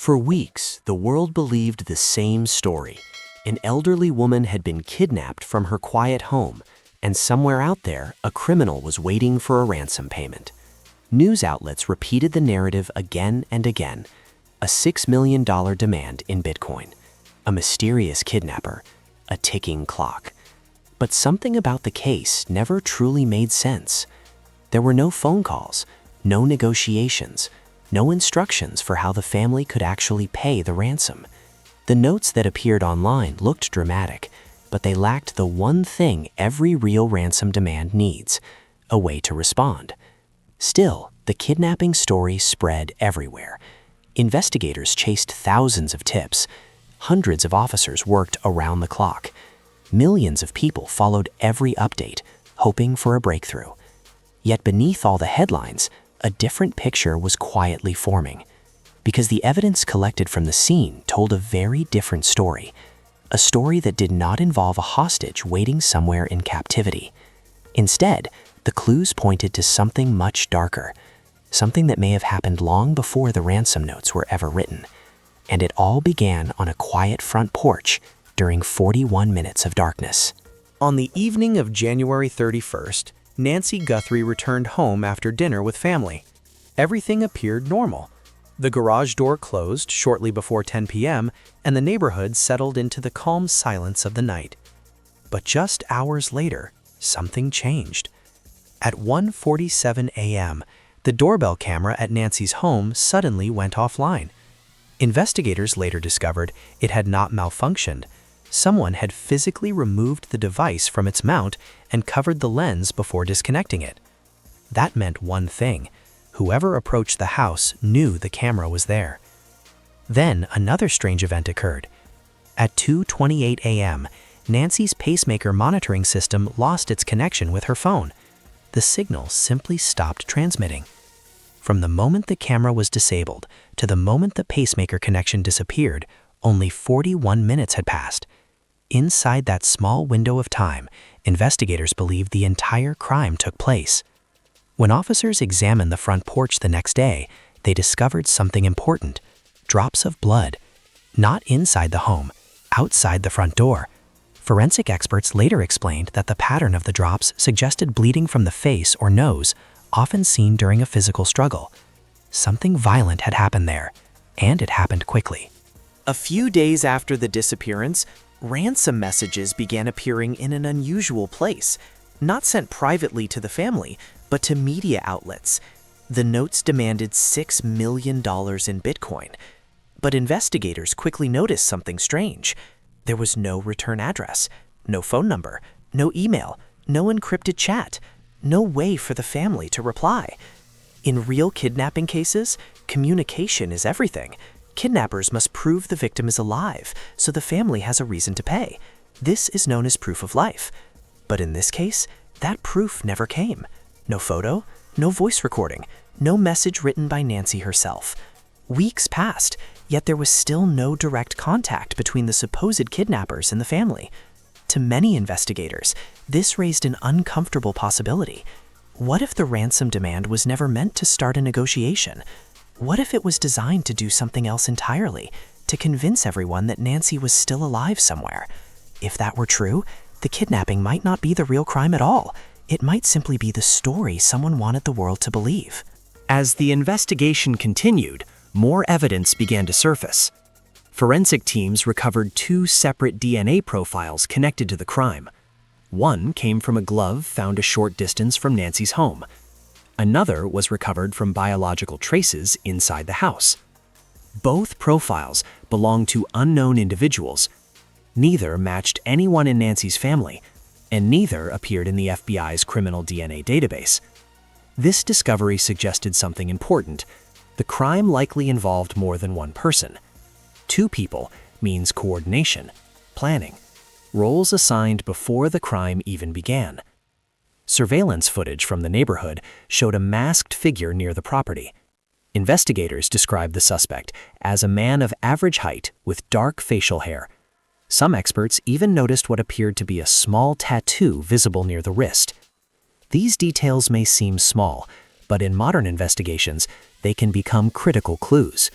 For weeks, the world believed the same story. An elderly woman had been kidnapped from her quiet home, and somewhere out there, a criminal was waiting for a ransom payment. News outlets repeated the narrative again and again. A $6 million demand in Bitcoin, a mysterious kidnapper, a ticking clock. But something about the case never truly made sense. There were no phone calls, no negotiations, no instructions for how the family could actually pay the ransom. The notes that appeared online looked dramatic, but they lacked the one thing every real ransom demand needs: a way to respond. Still, the kidnapping story spread everywhere. Investigators chased thousands of tips. Hundreds of officers worked around the clock. Millions of people followed every update, hoping for a breakthrough. Yet beneath all the headlines, a different picture was quietly forming. Because the evidence collected from the scene told a very different story. A story that did not involve a hostage waiting somewhere in captivity. Instead, the clues pointed to something much darker. Something that may have happened long before the ransom notes were ever written. And it all began on a quiet front porch during 41 minutes of darkness. On the evening of January 31st, Nancy Guthrie returned home after dinner with family. Everything appeared normal. The garage door closed shortly before 10 p.m., and the neighborhood settled into the calm silence of the night. But just hours later, something changed. At 1:47 a.m., the doorbell camera at Nancy's home suddenly went offline. Investigators later discovered it had not malfunctioned. Someone had physically removed the device from its mount and covered the lens before disconnecting it. That meant one thing: whoever approached the house knew the camera was there. Then another strange event occurred. At 2:28 a.m., Nancy's pacemaker monitoring system lost its connection with her phone. The signal simply stopped transmitting. From the moment the camera was disabled to the moment the pacemaker connection disappeared, only 41 minutes had passed. Inside that small window of time, investigators believe the entire crime took place. When officers examined the front porch the next day, they discovered something important: drops of blood. Not inside the home, outside the front door. Forensic experts later explained that the pattern of the drops suggested bleeding from the face or nose, often seen during a physical struggle. Something violent had happened there, and it happened quickly. A few days after the disappearance, ransom messages began appearing in an unusual place, not sent privately to the family, but to media outlets. The notes demanded $6 million in Bitcoin. But investigators quickly noticed something strange. There was no return address, no phone number, no email, no encrypted chat, no way for the family to reply. In real kidnapping cases, communication is everything. Kidnappers must prove the victim is alive, so the family has a reason to pay. This is known as proof of life. But in this case, that proof never came. No photo, no voice recording, no message written by Nancy herself. Weeks passed, yet there was still no direct contact between the supposed kidnappers and the family. To many investigators, this raised an uncomfortable possibility. What if the ransom demand was never meant to start a negotiation? What if it was designed to do something else entirely, to convince everyone that Nancy was still alive somewhere? If that were true, the kidnapping might not be the real crime at all. It might simply be the story someone wanted the world to believe. As the investigation continued, more evidence began to surface. Forensic teams recovered 2 separate DNA profiles connected to the crime. One came from a glove found a short distance from Nancy's home. Another was recovered from biological traces inside the house. Both profiles belonged to unknown individuals. Neither matched anyone in Nancy's family, and neither appeared in the FBI's criminal DNA database. This discovery suggested something important. The crime likely involved more than one person. 2 people means coordination, planning, roles assigned before the crime even began. Surveillance footage from the neighborhood showed a masked figure near the property. Investigators described the suspect as a man of average height with dark facial hair. Some experts even noticed what appeared to be a small tattoo visible near the wrist. These details may seem small, but in modern investigations, they can become critical clues.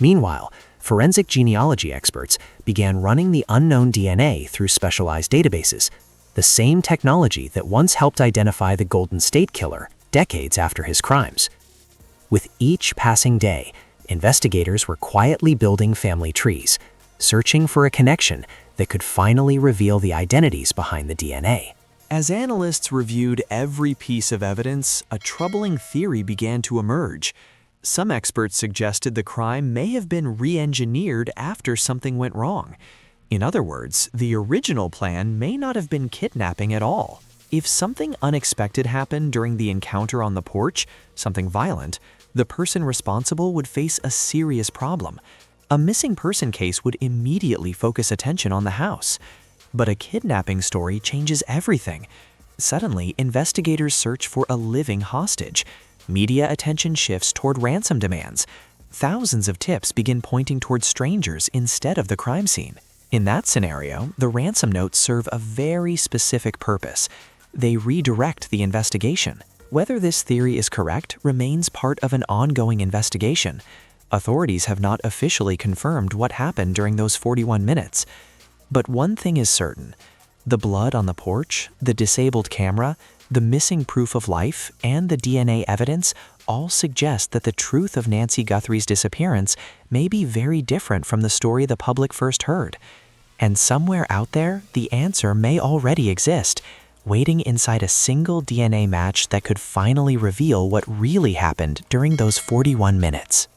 Meanwhile, forensic genealogy experts began running the unknown DNA through specialized databases, the same technology that once helped identify the Golden State Killer decades after his crimes. With each passing day, investigators were quietly building family trees, searching for a connection that could finally reveal the identities behind the DNA. As analysts reviewed every piece of evidence, a troubling theory began to emerge. Some experts suggested the crime may have been re-engineered after something went wrong. In other words, the original plan may not have been kidnapping at all. If something unexpected happened during the encounter on the porch, something violent, the person responsible would face a serious problem. A missing person case would immediately focus attention on the house. But a kidnapping story changes everything. Suddenly, investigators search for a living hostage. Media attention shifts toward ransom demands. Thousands of tips begin pointing toward strangers instead of the crime scene. In that scenario, the ransom notes serve a very specific purpose. They redirect the investigation. Whether this theory is correct remains part of an ongoing investigation. Authorities have not officially confirmed what happened during those 41 minutes. But one thing is certain. The blood on the porch, the disabled camera, the missing proof of life, and the DNA evidence all suggest that the truth of Nancy Guthrie's disappearance may be very different from the story the public first heard. And somewhere out there, the answer may already exist, waiting inside a single DNA match that could finally reveal what really happened during those 41 minutes.